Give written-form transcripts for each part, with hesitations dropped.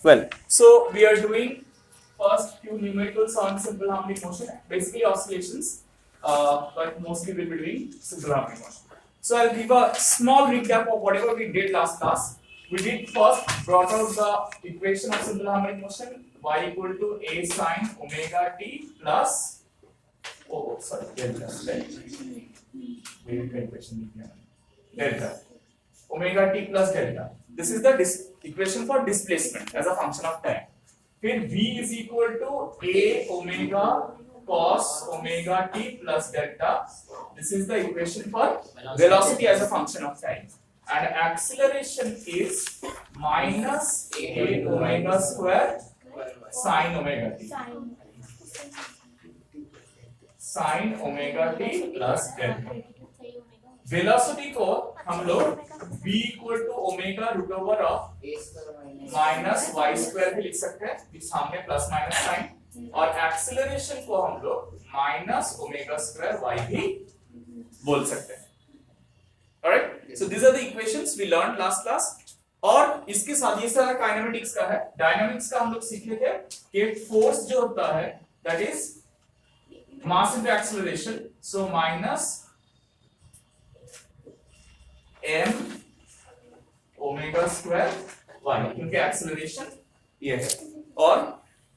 Well, so we are doing first few numericals on simple harmonic motion, basically oscillations, but mostly we'll be doing simple harmonic motion. So I'll give a small recap of whatever we did last class. We did first brought out the equation of simple harmonic motion, y equal to a sine omega t plus delta omega t plus delta. This is the equation for displacement as a function of time. फिर v is equal to a omega cos omega t plus delta. This is the equation for velocity as a function of time. And acceleration is minus a omega square sine omega t. Sine omega t plus delta. Velocity को हम लोग v equal to omega root over of minus y square भी लिख सकते हैं, सामने plus minus sign, और acceleration को हम लोग माइनस ओमेगा स्क्वायर वाई भी बोल सकते हैं. Alright, so this are the equations we learn last class. और इसके साथ ये सारा काइनेमेटिक्स का है. डायनामिक्स का हम लोग सीखे थे कि फोर्स जो होता है that is mass into acceleration, so minus m omega square y, क्योंकि एक्सेलरेशन ये है. और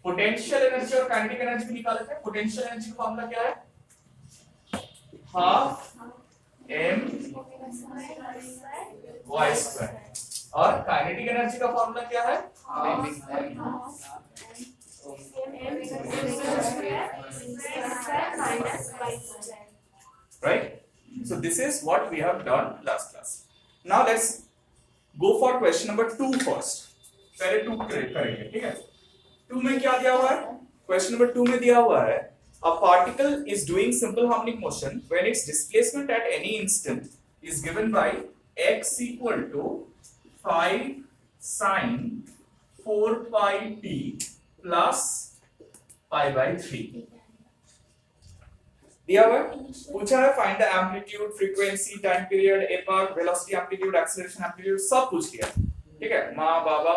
पोटेंशियल एनर्जी और काइनेटिक एनर्जी भी निकाले थे. पोटेंशियल एनर्जी का फॉर्मूला क्या है? Half m y square. और काइनेटिक एनर्जी का फॉर्मूला क्या है? Right. So this is what we have done last class. Now let's go for question number 2 first. पहले 2 करेंगे, ठीक है? 2 में क्या दिया हुआ है? Question number 2 में दिया हुआ है a particle is doing simple harmonic motion when its displacement at any instant is given by x equal to 5 sine 4 pi t plus pi by 3. दिया हुआ है. पूछा है find the amplitude, frequency, time period, epoch, velocity, amplitude, acceleration, amplitude सब पूछ लिया. ठीक है, माँ बाबा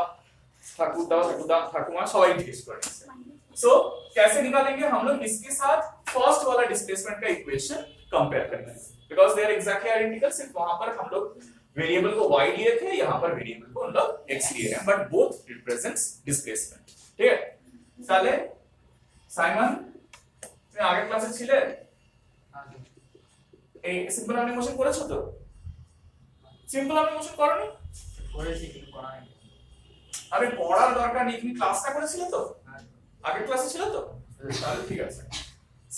ठाकुमा सवाई टेस्ट करेंगे. सो कैसे निकालेंगे हम लोग? इसके साथ फर्स्ट वाला डिस्प्लेसमेंट का इक्वेशन कंपेयर करेंगे, because they are exactly identical. सिर्फ वहां पर हम लोग वेरिएबल को y लिए थे, यहां पर वेरिएबल को हम लोग x लिए हैं, बट बोथ रिप्रेजेंट्स डिस्प्लेसमेंट. ठीक है, चले साइमन তুমি আগের ক্লাসে ছিলে? এই সিম্পল হার্মনিক মোশন করেছো তো? সিম্পল হার্মনিক মোশন করোনি? করেছি কিন্তু করা হয়নি. আরে পড়ার দরকার নেই, তুমি ক্লাসটা করেছিলে তো? আগের ক্লাসে ছিল তো? তাহলে ঠিক আছে.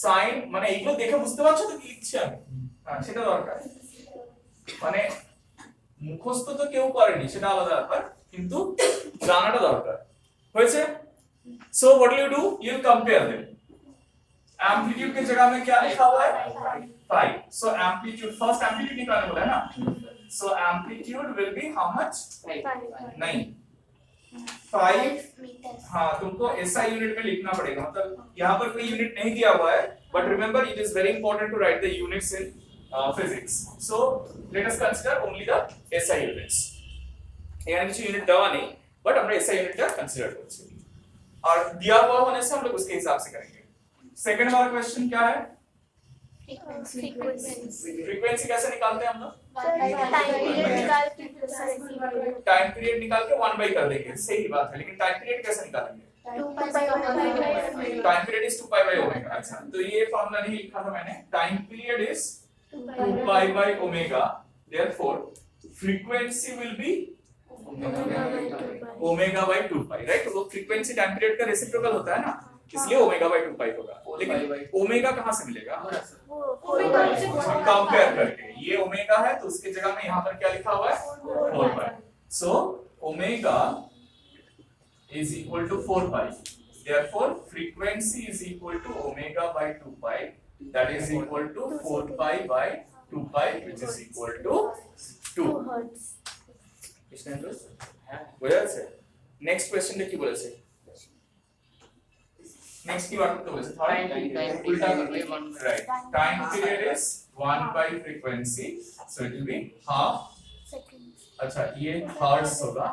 সাইন মানে এইগুলো দেখে বুঝতে পারছো তো কি লিখছি আমি? হ্যাঁ, সেটা দরকার. মানে মুখস্থ তো কেউ করেনি, সেটা আলাদা ব্যাপার, কিন্তু জানাটা দরকার. হয়েছে? So what will you do? You will compare them. Amplitude की जगह में क्या लिखा हुआ है? 5. सो एम्पलीट्यूड, फर्स्ट एम्पलीट्यूड निकालने बोला है ना. So amplitude will be how much? 5. नहीं, 5 हाँ, तुमको एसआई यूनिट में लिखना पड़ेगा. मतलब यहाँ पर कोई यूनिट नहीं दिया हुआ है, but remember it is very important to write the units in physics. So let us consider only the SI units. এখানে কিছু यूनिट দেওয়া নেই, बट আমরা एसआई यूनिट का कंसीडर করছি, और दिया हुआ होने से हम लोग उसके हिसाब से करेंगे. सेकंड वाला क्वेश्चन क्या है? फ्रीक्वेंसी कैसे निकालते हैं हम लोग? टाइम पीरियड निकाल के 1 बाई कर देंगे. सही बात है, लेकिन टाइम पीरियड कैसे निकालेंगे? Time period is 2 pi by omega. अच्छा, तो ये फॉर्मूला नहीं लिखा था मैंने. Time period is 2 pi by omega, therefore frequency will be omega by 2 pi. Right, वो फ्रीक्वेंसी टाइम पीरियड का रेसिप्रोकल होता है ना, इसलिए ओमेगा बाई 2 पाई होगा. लेकिन ओमेगा कहां से मिलेगा? कंपेयर करके. ये ओमेगा है तो उसकी जगह में यहां पर क्या लिखा हुआ है? 4 pi. So omega is equal to 4 pi, therefore frequency is equal to omega by 2 pi, that is equal to 4 pi by 2 pi, which is equal to 2 hertz. इसने तो বুঝা যাচ্ছে? নেক্সট কোশ্চেনটা কি বলেছে? नेक्स्ट की बात तो वैसे थर्ड उल्टा कर ले. Right, time period is 1 bye frequency, so it will be half. अच्छा, ये हर्ट्ज होगा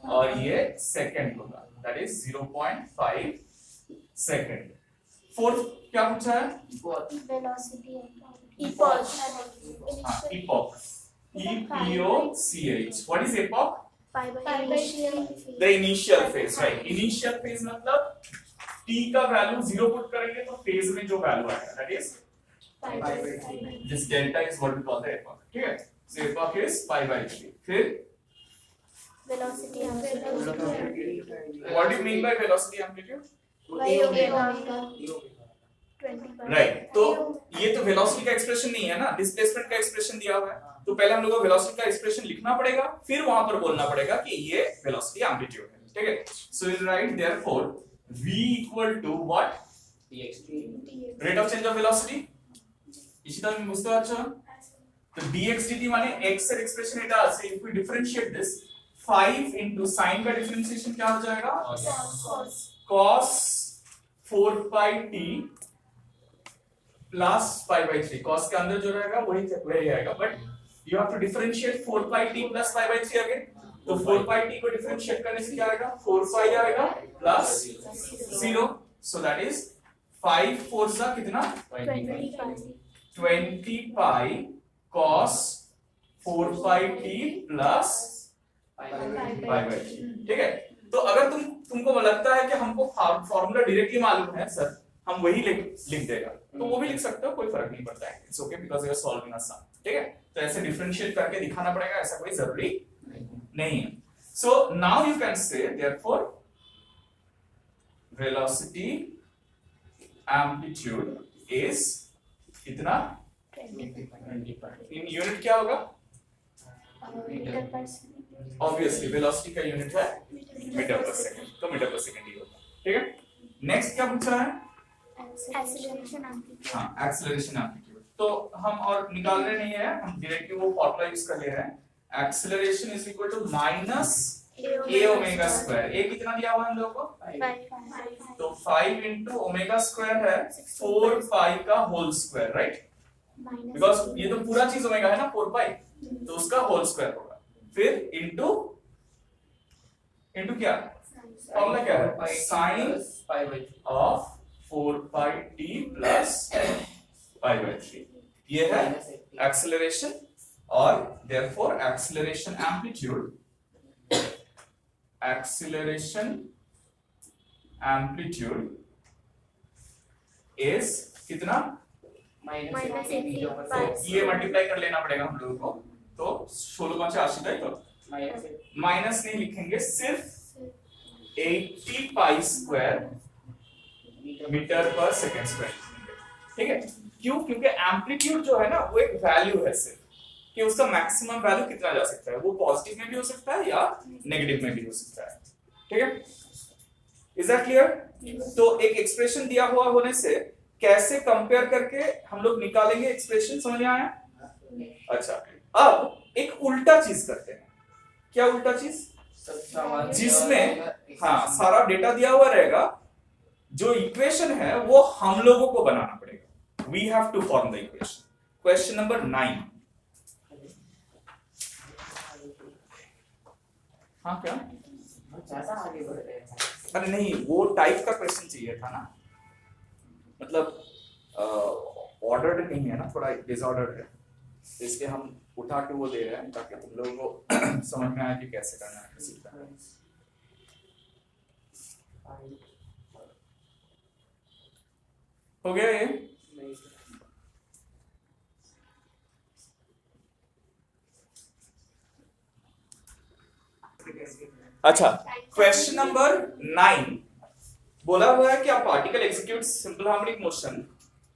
और ये सेकंड होगा, दैट इज 0.5 सेकंड। फोर्थ क्या पूछा है? Velocity epoch, EPOCH। What is epoch? The initial phase, right? Initial phase मतलब t का वैल्यू 0 पुट करेंगे तो फेज में जो वैल्यू आएगा, that is this delta is what we call the epoch, ठीक है? So epoch is pi by 3। फिर velocity what do you mean by velocity amplitude? Right, तो ये तो वेलोसिटी का एक्सप्रेशन नहीं है ना, डिस्प्लेसमेंट का एक्सप्रेशन दिया हुआ है। तो पहले हम लोग को वेलोसिटी का एक्सप्रेशन लिखना पड़ेगा, फिर वहां पर बोलना पड़ेगा कि ये वेलोसिटी एम्पलीट्यूड है, ठीक है? So will write therefore v equal to what? Rate of change of velocity. इसी तरह বুঝতে পারছো? তো dx dt মানে x এর एक्सप्रेशन এটা আছে, if we differentiate this 5 into sin का डिफरेंशिएशन क्या हो जाएगा? cos 4 pi t plus pi by 3। cos के अंदर जो रहेगा वही आएगा, but you have to differentiate 4 pi t plus pi by 3 again. तो 4 पाई t को डिफरेंशिएट करने से क्या आएगा? 4 पाई आएगा प्लस 0, सो दैट इज 5 4 सा कितना? 20 पाई cos 4 pi t plus pi by 3, ठीक है? तो अगर तुमको लगता है कि हमको फार्मूला डायरेक्टली मालूम है सर, हम वही लिख देगा, तो वो भी लिख सकते हो, कोई फर्क नहीं पड़ता है, it's okay because you are solving a sum, ठीक है? तो ऐसे डिफरेंशिएट करके दिखाना पड़ेगा, ऐसा कोई जरूरी नहीं है। सो now you can say therefore velocity amplitude is कितना? 20। इन यूनिट क्या होगा? ऑब्वियसली वेलोसिटी का यूनिट है मीटर पर सेकंड, तो मीटर पर सेकंड ही होगा, ठीक है? नेक्स्ट क्या पूछा है? Acceleration amplitude. हाँ, एक्सेलरेशन एम्पलीट्यूड। तो हम और निकाल रहे नहीं है, हम डायरेक्टली वो फार्मूला यूज कर ले रहे हैं। Acceleration is equal to minus a omega square. a कितना दिया हुआ है हम लोगों को? 5। तो 5 into ओमेगा स्क्वायर है 4 पाई का होल स्क्वायर, राइट? बिकॉज़ ये तो पूरा चीज ओमेगा है ना, 4 पाई, तो उसका होल स्क्वायर होगा। फिर इनटू क्या? फॉर्मूला क्या है? sin of 4 pi t plus pi by 3। ये है एक्सेलरेशन, और देयरफॉर एक्सेलरेशन एम्पलीट्यूड इज कितना? ये मल्टीप्लाई कर लेना पड़ेगा हम लोगों को, तो 16 ताई तो माइनस नहीं लिखेंगे, सिर्फ 80 पाई स्क्वायर मीटर पर सेकंड स्क्वायर, ठीक है? क्यों? क्योंकि एम्पलीट्यूड जो है ना वो एक वैल्यू है सिर्फ, कि उसका मैक्सिमम वैल्यू कितना जा सकता है, वो पॉजिटिव में भी हो सकता है या नेगेटिव में भी हो सकता है, ठीक है? Is that clear? तो एक एक्सप्रेशन दिया हुआ होने से कैसे कंपेयर करके हम लोग निकालेंगे एक्सप्रेशन, समझ में आया? अच्छा, अब एक उल्टा चीज करते हैं। क्या उल्टा चीज? जिसमें हाँ सारा डेटा दिया हुआ रहेगा, जो इक्वेशन है वो हम लोगों को बनाना पड़ेगा। We have to form the equation. Question number 9। हाँ क्या? अरे नहीं, वो टाइप का क्वेश्चन चाहिए था ना, मतलब ऑर्डर्ड नहीं है ना, थोड़ा डिसऑर्डर्ड है, इसलिए हम उठा के वो दे रहे हैं ताकि तुम लोगों को समझ में आए कि कैसे करना है, कैसे करना है। हो गया ये? अच्छा, क्वेश्चन नंबर 9 बोला हुआ है कि a particle executes simple harmonic motion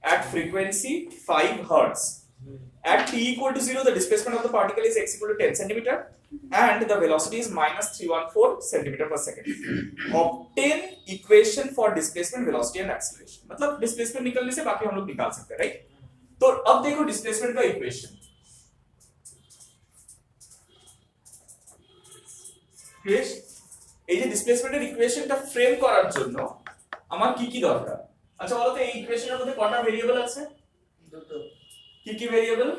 at frequency 5 hertz. At t equal to 0, the displacement of the particle is x equal to 10 centimeter and the velocity is minus 314 centimeter per second. Obtain equation for displacement, velocity and acceleration. मतलब displacement निकलने से बाकी हम लोग निकाल सकते हैं, right? तो अब देखो displacement का equation. এই যে ডিসপ্লেসমেন্টের ইকুয়েশনটা ফ্রেম করার জন্য আমার কি কি দরকার? আচ্ছা বলো তো, এই ইকুয়েশনের মধ্যে কটা ভেরিয়েবল আছে? দুটো। কি কি ভেরিয়েবল?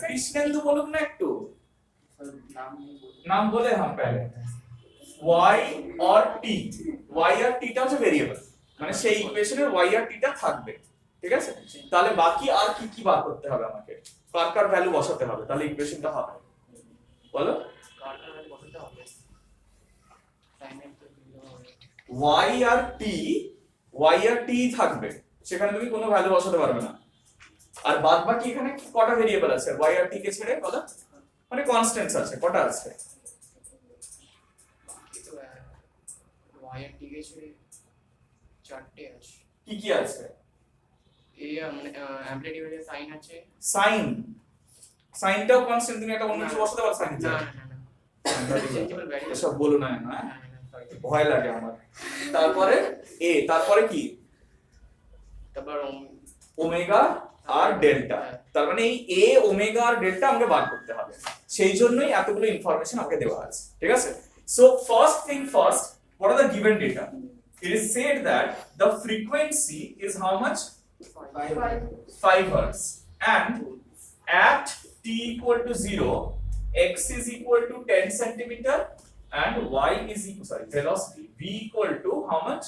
কৃষ্ণেন্দু বলুক না একটু। नाम बोले हम पहले y और t, y আর t টা হচ্ছে ভেরিয়েবল, মানে সেই ইকুয়েশনে y আর t টা থাকবে, ঠিক আছে? তাহলে বাকি আর কি কি বার করতে হবে আমাকে, কার কার ভ্যালু বসাতে হবে, তাহলে ইকুয়েশনটা হবে, বলো। y আর t থাকবে, সেখানে তুমি কোনো ভ্যালু বসাতে পারবে না, আর বাদ বাকি এখানে কটা ভেরিয়েবল আছে y আর t কে ছেড়ে, বলো, মানে কনস্ট্যান্টস আছে, কটা আছে? চারটে আছে। কি কি আছে? এই মানে অ্যামপ্লিটিউডে সাইন আছে। সাইনটাও কনস্ট্যান্ট, তুমি একটা অন্য কিছু বসাতে পারো সাইন না না, এসব বলো না, হ্যাঁ ভয় লাগে আমার। তারপরে এ, তারপরে কি? তারপর ওমেগা আর ডেল্টা, তার মানে এই এ ওমেগা আর ডেল্টা আমাকে বার করতে হবে, সেই জন্যই এতগুলো ইনফরমেশন আমাকে দেওয়া আছে, ঠিক আছে? So first thing first, what are the given data? It is said that the frequency is how much? 5 hertz, and at t equal to 0 x is equal to 10 centimeter and y is equal, sorry, velocity v equal to how much?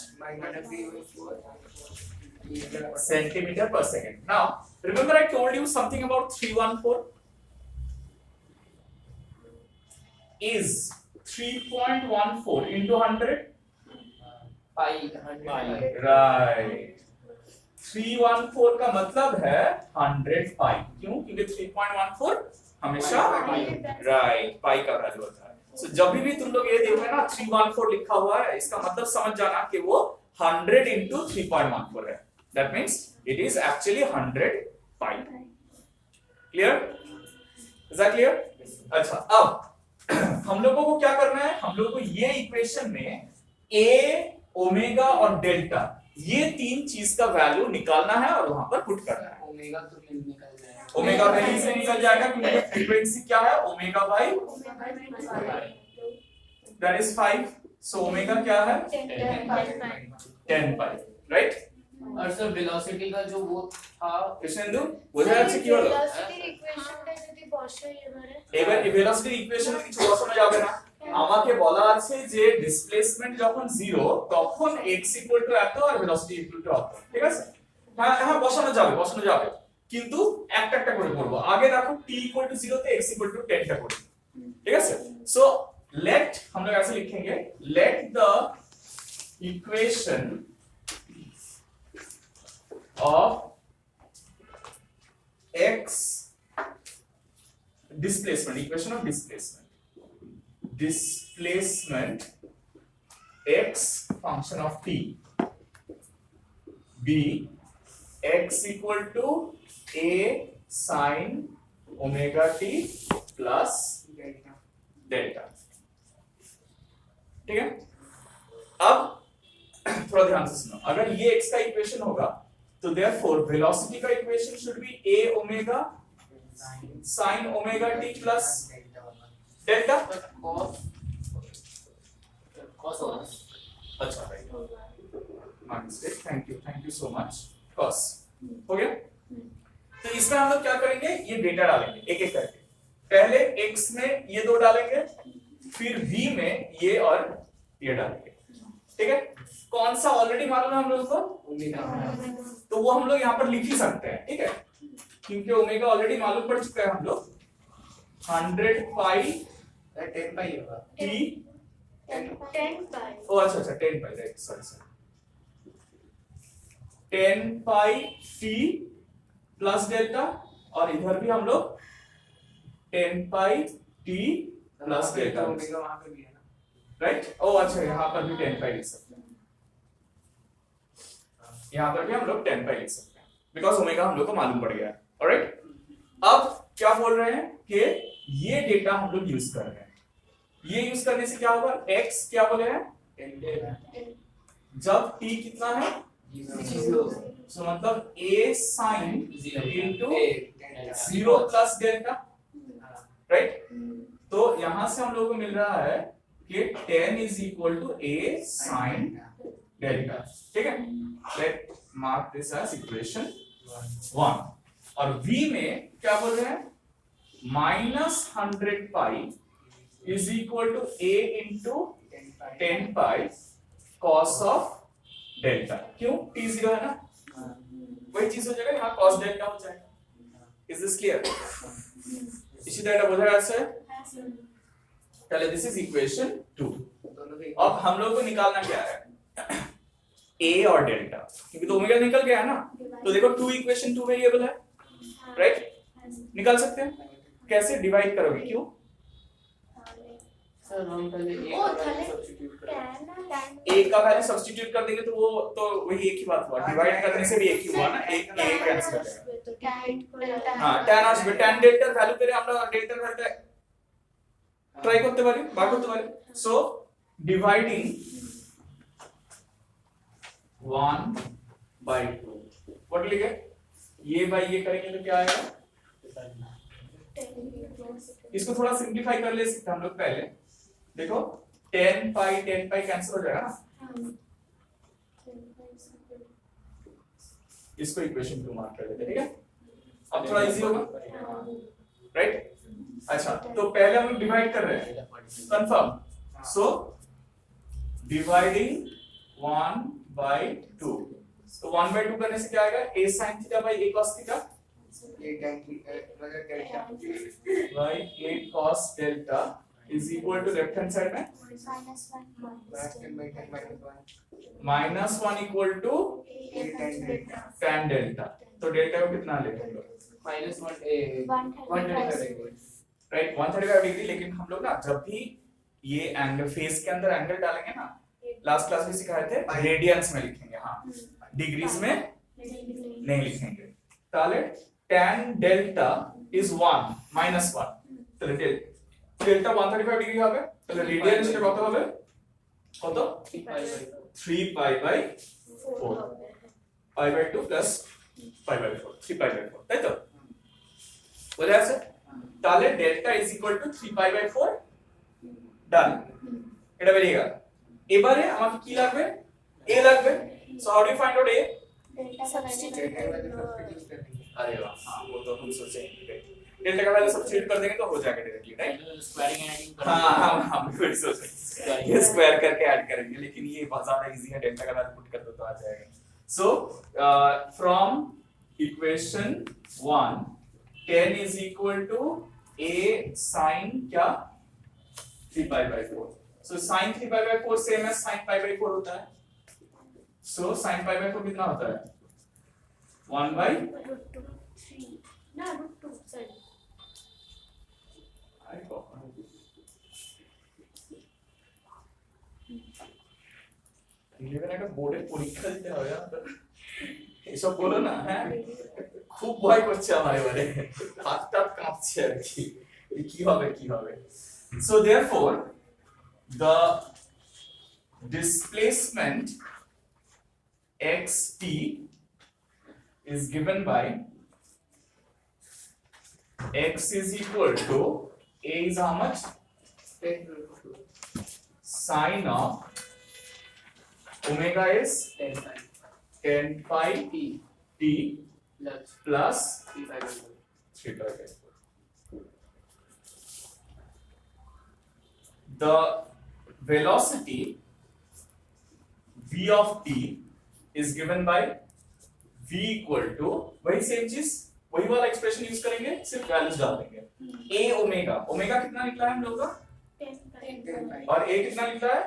Centimeter per second. Now remember I told you something about 314 is 3.14 into 100, right? 314 का मतलब है 100 पाई, क्यों? क्योंकि 3.14 हमेशा right पाई का value होता है। सो जब भी तुम लोग ये देखोगे ना 314 लिखा हुआ है, इसका मतलब समझ जाना कि वो 100 into 3.14 है, that means it is actually 100 pi. Clear? Is that clear? अच्छा, अब हम लोगों को क्या करना है, हम लोगों को ये इक्वेशन में a, ओमेगा और डेल्टा, ये तीन चीज का वैल्यू निकालना है और वहां पर पुट करना है। ओमेगा तो निकल जाएगा, ओमेगा वैल्यू से निकल जाएगा क्योंकि फ्रीक्वेंसी क्या है, omega by that is 5, so omega क्या है 10 पाई, राइट? और सर वेलोसिटी का जो वो था কৃষ্ণেন্দু বোঝা যাচ্ছে কি হলো? ভেলোসিটির ইকুয়েশনটা যদি বসাই এবার এই ভেলোসিটির ইকুয়েশনে কিছু বসানো যাবে না, আমাকে বলা আছে যে ডিসপ্লেসমেন্ট যখন 0 তখন x এত আর ভেলোসিটি এত, ঠিক আছে? হ্যাঁ হ্যাঁ বসানো যাবে, কিন্তু একটা একটা করে করব। আগে দেখো t 0 তে x 10 টা করি, ঠিক আছে? সো लेट हम लोग ऐसे लिखेंगे, let the equation of x displacement, equation of displacement x function of t be x equal to a sin omega t plus delta, ठीक है? अब थोड़ा ध्यान से सुनो, अगर ये x का इक्वेशन होगा तो therefore velocity का equation should be a omega sin omega t plus delta cos अच्छा right, my mistake, thank you so much, cos हो गया। तो इसमें हम लोग क्या करेंगे, ये डेटा डालेंगे एक एक करके, पहले x में ये दो डालेंगे, फिर v में ये और ये डालेंगे, ठीक है? कौन सा ऑलरेडी मालूम है हम लोगों को, ओमेगा, तो वो हम लोग यहाँ पर लिख ही सकते हैं, ठीक है? क्योंकि ओमेगा ऑलरेडी मालूम पड़ चुका है हम लोग, 100 पाई 10 पाई होगा t, 10 पाई, ओ अच्छा 10 पाई, राइट, सॉरी 10 पाई t प्लस डेल्टा, और इधर भी हम लोग 10 पाई t प्लस डेल्टा, ओमेगा वहां पे भी है ना, राइट? ओ अच्छा यहाँ पर भी 10 पाई लिख सकते हैं, यहाँ पर भी हम लोग 10 पाई लिख सकते हैं, बिकॉज ओमेगा हम लोग को मालूम पड़ गया है, ऑलराइट? अब क्या बोल रहे हैं कि ये डेटा हम लोग यूज कर रहे हैं, ये यूज करने से क्या होगा, x क्या बोले हैं, जब t कितना है 0 सो मतलब a sin into 0 plus delta, right? तो यहां से हम लोगों को मिल रहा है कि 10 is equal to a sin delta, ठीक है? Let mark this as equation 1, और v में क्या बोल रहे हैं, -100 pi is equal to a into 10 pi cos of delta. क्यों? t जीरो है ना, वही चीज हो जाएगा यहाँ cos डेल्टा हो जाएगा। Is this clear? इसी तरह का बोझा ऐसे पहले दिस इज इक्वेशन 2। अब हम लोग को निकालना क्या है a और डेल्टा, क्योंकि तो ओमेगा निकल गया है ना, तो देखो 2 इक्वेशन 2 वेरिएबल है, राइट? निकाल सकते हैं। कैसे डिवाइड करोगे? क्यों? सर हम पहले ए ओ, का थाले- सब्स्टिट्यूट कर a का वैल्यू सब्स्टिट्यूट कर देंगे तो वो तो वही एक ही बात हुआ, डिवाइड करने से भी एक ही हुआ ना, एक a कैंसिल हो जाएगा। हां tan और tan डेल्टा ভ্যালু পেরে আমরা ডেল্টার ভ্যালুটা ট্রাই করতে পারি, বার করতে পারি। সো ডিভাইডিং 1/2 व्हाट लिखे? ये बाय ये करेंगे तो क्या आएगा? इसको थोड़ा सिंपलीफाई कर ले सकते हम लोग पहले। देखो 10 पाई कैंसिल हो जाएगा ना, इसको इक्वेशन 2 मार्क कर देते हैं, ठीक है? अब थोड़ा इजी होगा, राइट? अच्छा, तो पहले हम लोग डिवाइड कर रहे हैं, कंफर्म। सो डिवाइडिंग 1/2, तो 1/2 करने से क्या आएगा? a sin theta by a cos theta by a cos delta is equal to left hand side में -1 इक्वल टू tan डेल्टा। तो डेल्टा को कितना लेंगे हम लोग? -1 ए 135 डिग्री, राइट, 135 डिग्री। लेकिन हम लोग ना जब भी ये एंगल फेस के अंदर एंगल डालेंगे ना, लास्ट क्लास में सिखाए थे, रेडियंस में लिखेंगे, हाँ, डिग्रीज में नहीं लिखेंगे। ताले tan डेल्टा इज 1 -1, তাহলে ডেল্টা 135 ডিগ্রি হবে, তাহলে রেডিয়ান সেটা কত হবে? কত? 3 pi by 4, pi by 2 plus pi by 4, 3 pi by 4, তাই তো? বোঝা আছে? তাহলে delta is equal to 3 pi by 4, done. এটা বেরিয়ে গেল। এবারে আমাকে কি লাগবে? a লাগবে। So how do you find out a? अरे वाह, हाँ वो तो हम सोचे डेल्टा का वैल्यू सब्स्टिट्यूट कर देंगे तो हो जाएगा directly, right? Squaring and adding हाँ हम भी वही सोच रहे हैं, ये स्क्वायर करके ऐड करेंगे, लेकिन ये बहुत ज्यादा इजी है, डेल्टा का वैल्यू पुट कर दो तो आ जाएगा। So from equation 1 10 is equal to a sin क्या 3 pi by 4। So sin 3 pi by 4 same as sin pi by 4 होता है। सो sin पाई बाय 4 कितना होता है? 1/√2 ना √2 सॉरी ইলেভেন একটা বোর্ডের পরীক্ষা দিতে হবে এসব বলো না, হ্যাঁ খুব ভয় করছে আমার এবারে, হাতটা কাঁপছে আর কি, কি হবে। So therefore the displacement xt is given by x is equal to a is how much? Sine of omega is 10 pi t plus 3 pi by 4. The velocity v of t is given by v equal to वही same चीज, वही वाला expression use करेंगे, सिर्फ values डाल देंगे। a omega, omega कितना निकला है हम लोग का? 10 और a कितना निकला है?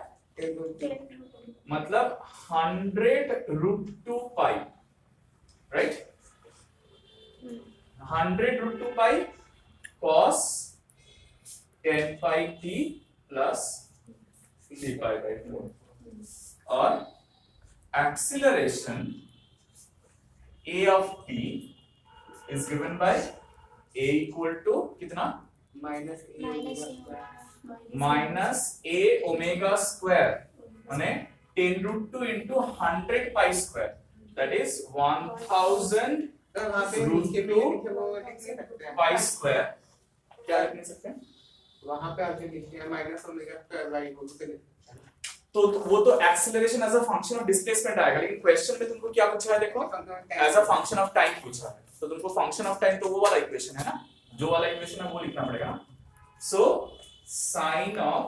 मतलब 100√2 पाई, right? 100√2 pi cos 10 pi t plus 3 pi by 4। और acceleration a of t is given by a equal to कितना? माइनस a omega square माने 10√2 into 100 pi square, that is 1000√2 pi square। क्या लिख नहीं सकते? वहां पे आपने लिख दिया -ओमेगा² तो वो तो acceleration as a function of displacement आएगा, लेकिन क्वेश्चन में तुमको क्या पूछा है? देखो as a function of time पूछा है, तो तुमको फंक्शन ऑफ टाइम तो वो वाला इक्वेशन है ना, जो वाला इक्वेशन है वो लिखना पड़ेगा। So sine of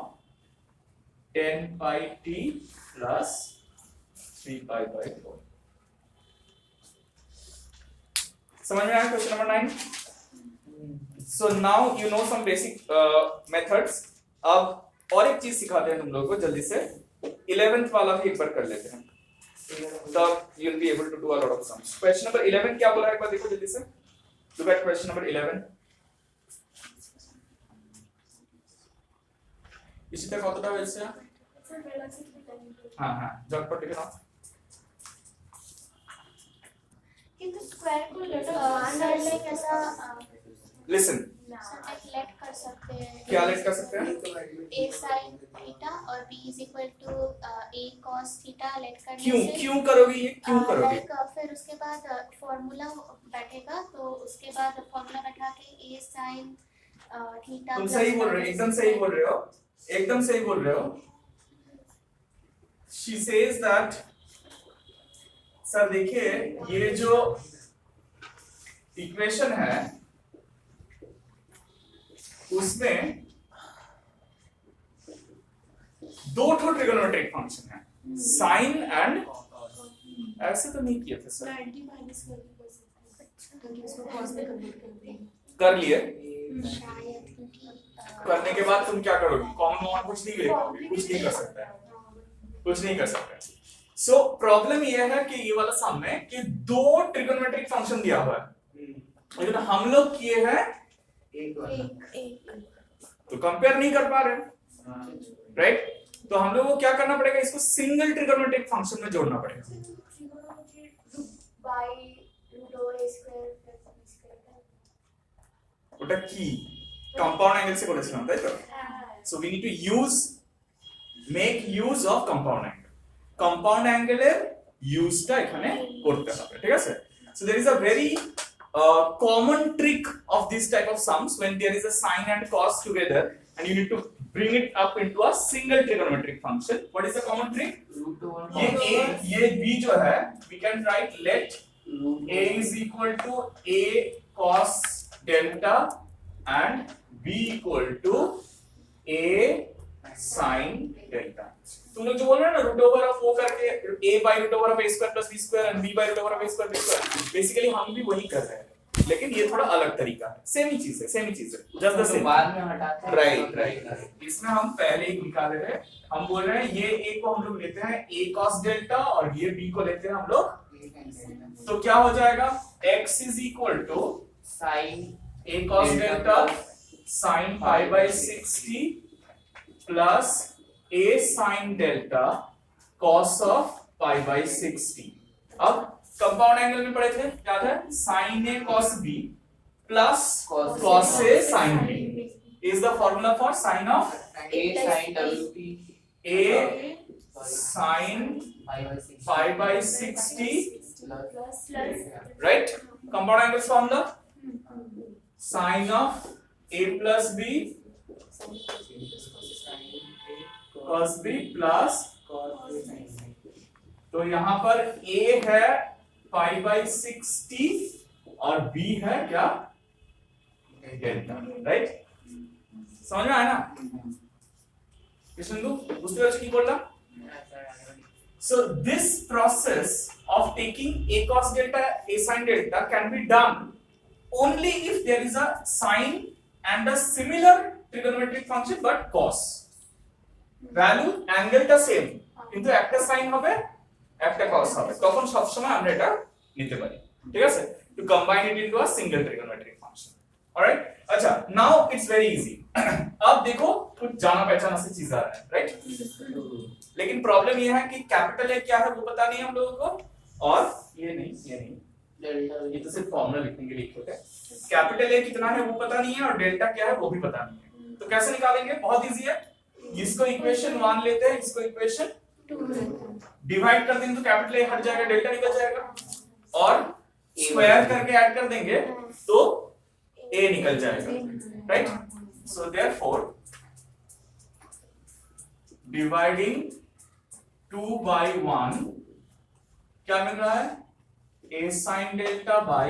10 pi t plus 3 pi by 4। समझ में आया question number 9? So now you know some basic methods. अब और एक चीज सिखाते हैं तुम लोगों को जल्दी से, 11th वाला भी एक बार कर लेते हैं, तब you will be able to do a lot of sums. Question number 11 क्या बोला है एक बार देखो जल्दी से, लुक एट क्वेश्चन नंबर 11। इसी तक কতটা হয়েছে? হ্যাঁ হ্যাঁ ঝটপট লিখে নাও। কিন্তু স্কোয়ার को अंडर ले कैसा लिसन, लेट कर सकते हैं। क्या लेट कर सकते हैं? a sin थीटा और b is equal to a cos theta let करने क्यों से क्यों करोगे ये, क्यों करोगे? फिर उसके बाद फॉर्मूला बैठेगा, तो उसके बाद फॉर्मूला बैठा के a sin थीटा। तुम सही बोल रहे हो, एकदम सही बोल रहे हो, एकदम सही बोल रहे हो। She says that सर देखिए ये जो इक्वेशन है उसमें दो ठो ट्रिगोनोमेट्रिक फंक्शन है, साइन एंड, ऐसे तो नहीं किए थे सर, कर लिए। करने के बाद तुम क्या करोगे? कॉमन वन कुछ नहीं ले पाओगे, कुछ नहीं कर सकता है, कुछ नहीं कर सकता है। सो प्रॉब्लम ये है कि ये वाला सम है कि दो ट्रिगोनोमेट्रिक फंक्शन दिया हुआ है, लेकिन हम लोग किए हैं एक तो कंपेयर नहीं कर पा रहे, राइट? तो हम लोग को क्या करना पड़ेगा, इसको सिंगल ट्रिगोनोमेट्रिक फंक्शन में जोड़ना पड़ेगा। ওটা কি কম্পাউন্ড অ্যাঙ্গেল সে করেছিলাম তাই তো? So we need to make use of compound angle, compound অ্যাঙ্গেলের ইউজটা এখানে করতে হবে, ঠিক আছে? So there is a very common trick of this type of sums when there is a sine and cos together and you need to bring it up into a single trigonometric function. What is the common trick? ये b जो है we can write let a is equal to a cos delta and b equal to a sin delta। तुम लोग जो बोल रहे हैं ना रूट ओवर ऑफ o करके a by root over of a square plus b square and b by root over of a square b square, basically हम भी वही कर रहे हैं, लेकिन ये थोड़ा अलग तरीका है, सेम ही चीज है, सेम ही चीज है, जस्ट द सेम। बाद में हटाते हैं, राइट राइट, इसमें हम पहले ही निकाले हैं, हम बोल रहे हैं ये a को हम लोग लेते हैं a cos delta और ये b को लेते हैं हम लोग, तो क्या हो जाएगा x is equal to sin a cos delta sin pi by 60 plus a sin delta cos of pi by 60। अब कंपाउंड एंगल में पढ़े थे, क्या था? sin a cos b plus cos a sin b is the formula for sin of a sin wt a sin pi by 60, right? Compound angles formula sin of a plus b cos b plus, तो यहां पर a है pi by 60 और b है क्या? Delta, right? समझ में आया ना? कृष्णदू বুঝতে পেরেছো কি বললাম? So this process of taking a cos delta a sin delta can be done only if there is a sine and a similar trigonometric function but cos value অ্যাঙ্গেলটা সেম কিন্তু একটা সাইন হবে একটা cos হবে, তখন সব সময় আমরা এটা নিতে পারি, ঠিক আছে? To combine it into a single trigonometric function. Alright, अच्छा नाउ इट्स वेरी इजी। अब देखो कुछ जाना पहचाना सी चीज आ रहा है, राइट? लेकिन प्रॉब्लम ये है कि कैपिटल ए क्या है वो पता नहीं हम लोगों को, और ये नहीं ये तो सिर्फ फॉर्मूला लिखने के लिए लिखे थे। कैपिटल ए कितना है वो पता नहीं है और डेल्टा क्या है वो भी पता नहीं है, तो कैसे निकालेंगे? बहुत इजी है, इसको इक्वेशन 1 लेते हैं, इसको इक्वेशन 2 डिवाइड कर देंगे तो कैपिटल ए हट जाएगा, डेल्टा निकल जाएगा, और स्क्वायर करके ऐड कर देंगे तो ए निकल जाएगा, right? So therefore dividing 2 by 1 क्या मिल रहा है? a sin delta by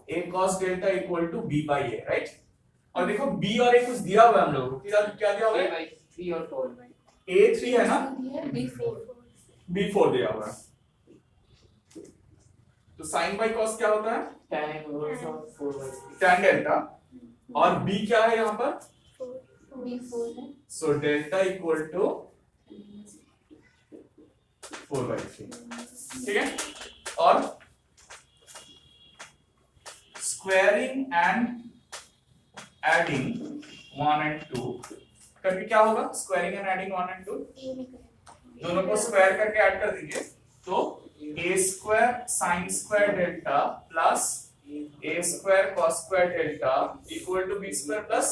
a cos delta equal to b by a, right? और देखो b और a कुछ दिया हुआ है हम लोगों को, क्या दिया हुआ a है? by 3 और 4 a 3 है ना, B4 b 4 दिया हुआ है। तो sin बाई cos क्या होता है? tan inverse of 4 by 3 tan delta, और b क्या है यहाँ पर? B4 है। सो डेल्टा इक्वल टू 4/3, ठीक है। और स्क्वायरिंग एंड एडिंग 1 and 2 करके क्या होगा? Squaring and adding 1 and 2 A में करें। दोनों को स्क्वायर करके ऐड कर देंगे, तो a square sin square delta plus a square cos square delta equal to b square plus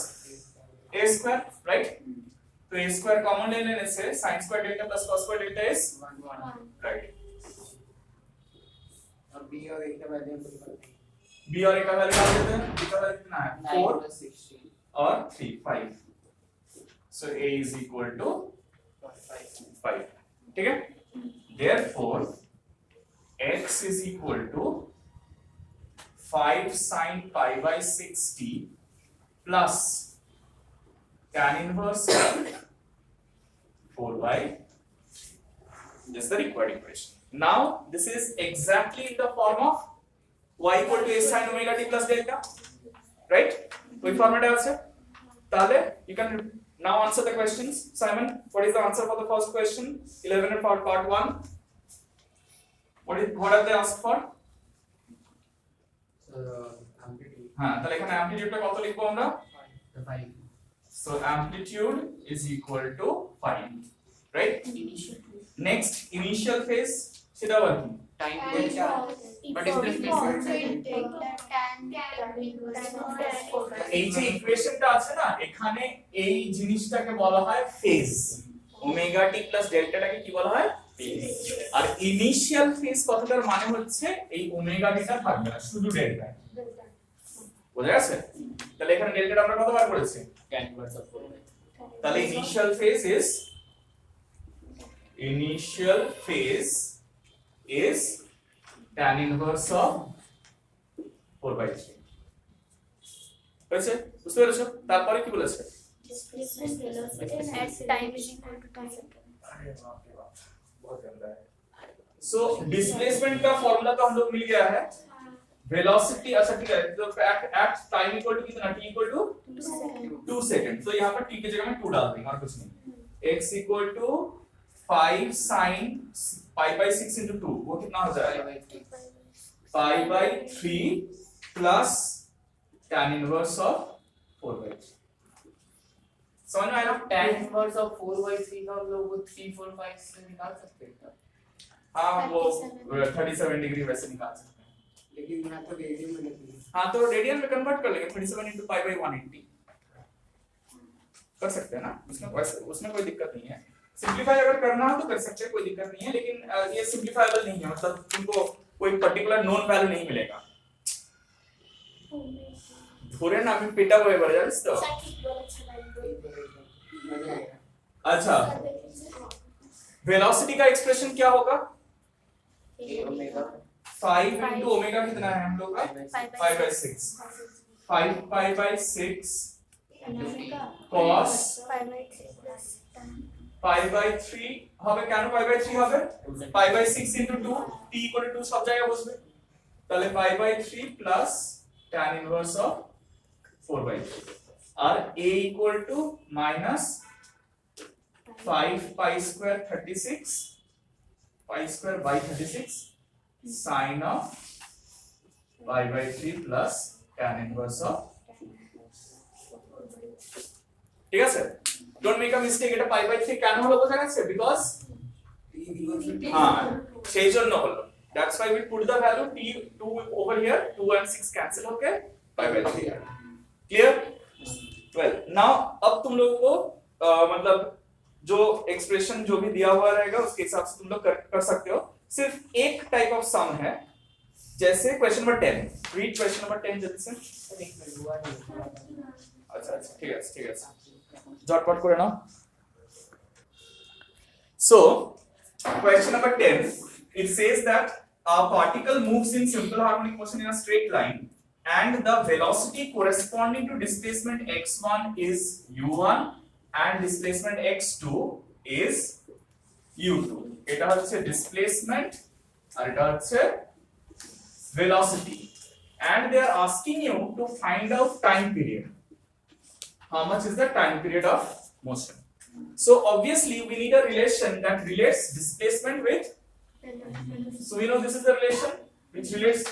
a square, right. तो a स्क्वायर कॉमन ले लेने से sin square delta plus cos square delta is 1 right. और b और a का value put करते हैं b और a का वैल्यू डाल देते हैं। b का वैल्यू कितना है? 9 4 plus 16 और 3 5, सो a इज इक्वल टू 5, ठीक है। therefore x is equal to 5 sin pi by 6t plus tan inverse 4 by this is the required equation. Now this is exactly in the form of y equal to a sin omega t plus delta, right? कोई formula है उससे? ताले you can now answer the questions. Simon, what is the answer for the first question? 11 and part 1. What are they asked for? so amplitude হ্যাঁ, তাহলে এখানে amplitude টা কত লিখবো আমরা? the 5 So amplitude is equal to 5, right? Next initial phase সেটা আবার কি? time And delta but is this এই যে ইকুয়েশনটা আছে না, এখানে এই জিনিসটাকে বলা হয় ফেজ। ওমেগা টি প্লাস ডেল্টাটাকে কি বলা হয়? ফেজ। আর ইনিশিয়াল ফেজ কথাটার মানে হচ্ছে এই ওমেগা টিটা থাকবে না, শুধু ডেল্টা। বোঝা গেছে? তাহলে এখানে ডেল্টাটা আমরা কতবার করেছি? tan inverse of 4 by 3 তাহলে initial phase is tan inverse of 4/3, বুঝছে? বুঝতে পেরেছো? তারপরে কি বলেছে? Displacement velocity at time is equal to 2 seconds. अरे बाप रे बाप, बहुत गंदा है। सो डिस्प्लेसमेंट का फॉर्मूला तो हम लोग मिल गया है। वेलोसिटी अच्छा ठीक है, तो एट टाइम इक्वल टू कितना? t equal to 2 seconds. 2 second. तो यहाँ पर t की जगह में 2 डाल देंगे और कुछ नहीं। x equal to 5 sin pi by 6 into 2, वो कितना हो जाएगा? 5 by 3 pi by 3 plus tan inverse of 4/3। समझ में आया ना? tan inverse of 4 by 3 का हम लोग वो 3 4 5 से निकाल सकते हैं क्या? हाँ, वो 37 37 डिग्री वैसे निकाल सकते हैं। लेकिन यहाँ तो रेडियन में लिखी है हाँ, तो रेडियन में कन्वर्ट कर लेंगे। 37 into pi by 180 कर सकते हैं ना, उसमें कोई दिक्कत नहीं है। सिंपलीफाई अगर करना हो तो कर सकते हैं, कोई दिक्कत नहीं है, लेकिन ये सिंपलीफाइबल नहीं है, मतलब तुमको कोई पर्टिकुलर नोन वैल्यू नहीं मिलेगा। ধরে না আমি পেটাবো এবারে, জানিস তো? मजा आएगा अच्छा, वेलोसिटी का एक्सप्रेशन क्या होगा? a ओमेगा 5 into ओमेगा कितना है हम लोग का? 5/6। 5 pi by 6 cos pi by 3 হবে। কেন pi by 3 হবে? pi by 6 into 2, t equal to 2 সব জায়গায় বসবে। তাহলে pi by 3 plus tan inverse of 4/3 R a equal to minus 5 pi square 36 pi square by 36 sin of pi by 3 plus tan inverse of, ঠিক আছে? Don't make a mistake. এটা pi by 3 কেন হলো বোঝা গেছে? বিকজ হ্যাঁ, সেই জন্য হলো। That's why we put the value t 2 over here, 2 and 6 cancel होके pi by 3 आ गया। क्लियर? वेल, नाउ अब तुम लोगों को मतलब जो एक्सप्रेशन जो भी दिया हुआ रहेगा उसके हिसाब से तुम लोग कर सकते हो। सिर्फ एक टाइप ऑफ सम है, जैसे question number 10। Read question number 10 जल्दी से। अच्छा अच्छा, ठीक है ठीक है, झटपट করে নাও। So question number 10, it says that a particle moves in simple harmonic motion in a straight line and the velocity corresponding to displacement x1 is u1 and displacement x2 is u2. এটা হচ্ছে displacement আর এটা হচ্ছে velocity, and they are asking you to find out time period. How much is the time period of motion? So obviously we need a relation that relates displacement with, so we know this is the relation which relates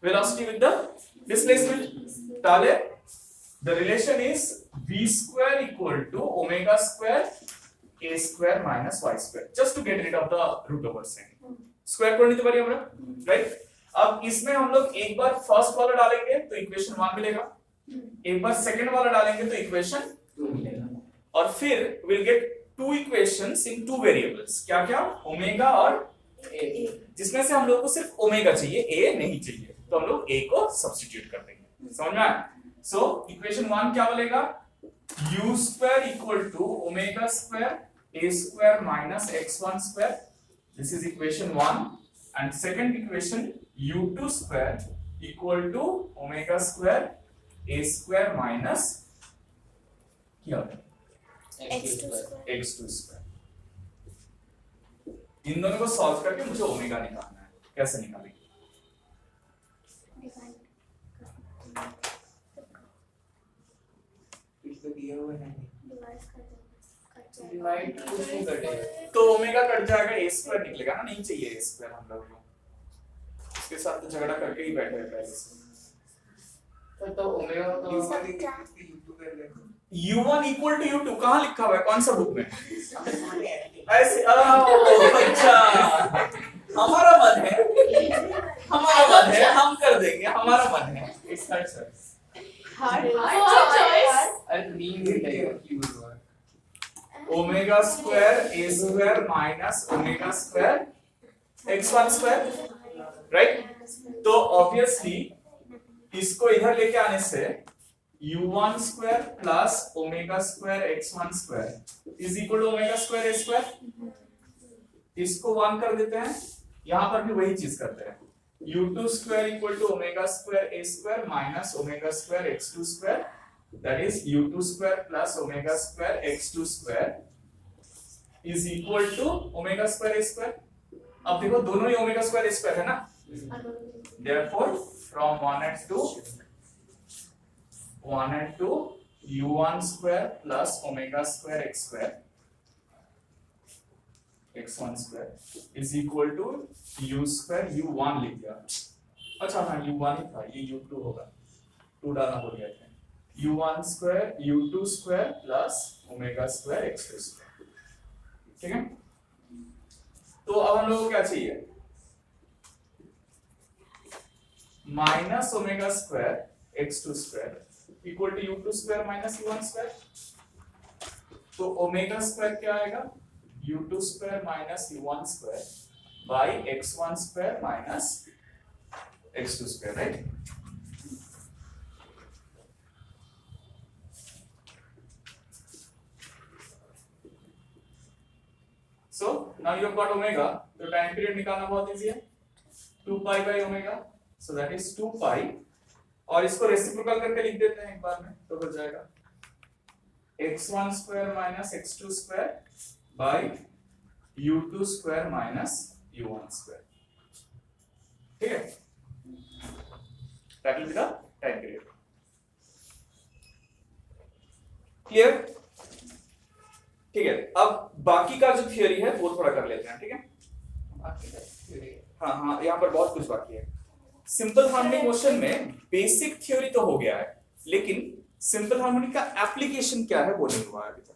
velocity with the displacement. তাহলে the relation is v square equal to omega square a square minus y square, just to get rid of the root over sign. Square कर लेते पारी हमरा, right? अब इसमें हम लोग एक बार फर्स्ट वाला डालेंगे तो इक्वेशन 1 मिलेगा, एक बार सेकंड वाला डालेंगे तो इक्वेशन 2 मिलेगा, और फिर we'll get two equations in two variables. क्या क्या? ओमेगा और a, जिसमें से हम लोग को सिर्फ ओमेगा चाहिए, a नहीं चाहिए, तो हम लोग a को सब्स्टिट्यूट कर देंगे. समझ में आया? सो इक्वेशन 1 क्या मिलेगा? u square equal to omega square a square minus x1 square. This is equation 1, and second equation u2 square equal to omega square a square minus क्या x2 square. इन दोनों को सॉल्व करके मुझे omega निकालना है. कैसे निकालेंगे? डिवाइड कुछ नहीं कटेगा तो ओमेगा कट जाएगा, a स्क्वायर निकलेगा ना, नहीं चाहिए a स्क्वायर हम लोग को. इसके साथ तो झगड़ा करके ही बैठे हैं पहले से. तो ओमेगा तो u1 equal to u2 कहाँ लिखा हुआ है, कौन सा बुक में? ऐसे अच्छा, हमारा मन है, हम कर देंगे, हमारा मन है. It's hurt sir. अरे नींद नहीं लगेगा क्यों omega square a square minus omega square x1 square, right? तो ऑब्वियसली इसको इधर लेके आने से u1 square plus omega square x1 square is equal to omega square a square. इसको 1 कर देते हैं, यहां पर भी वही चीज करते हैं. u2 square equal to omega square a square minus omega square x2 square, that is u2 square plus omega square x2 square is equal to omega square a square. अब देखो दोनों ही omega square a square है ना, therefore from 1 and 2 u1 square plus omega square x square x1 square is equal to u square u1 लिख दिया. अच्छा हाँ u1 ही था, ये u2 होगा, 2 डालना भूल गया था. u1 square u2 square plus omega square x2 square. ठीक है? तो अब हम लोग को क्या चाहिए? Minus omega square x2 square equal to u2 square minus u1 square. तो ओमेगा स्क्वायर क्या आएगा? u2 square minus u1 square by x1 square minus x2 square, right? So now you have got omega, तो time period निकालना बहुत easy है. 2 pi by omega, so that is 2 pi, और इसको reciprocal करके लिख देते हैं एक बार में, तो हो जाएगा x1 square minus x2 square by u2 square minus u1 square. ठीक है? That will be the time period. Clear? ठीक है, अब बाकी का जो थियरी है वो थोड़ा कर लेते हैं. ठीक है? हाँ हाँ, यहाँ पर बहुत कुछ बाकी है. सिंपल हार्मोनिक मोशन में बेसिक थ्योरी तो हो गया है, लेकिन सिंपल हार्मोनिक का एप्लीकेशन क्या है वो नहीं हुआ अभी तक.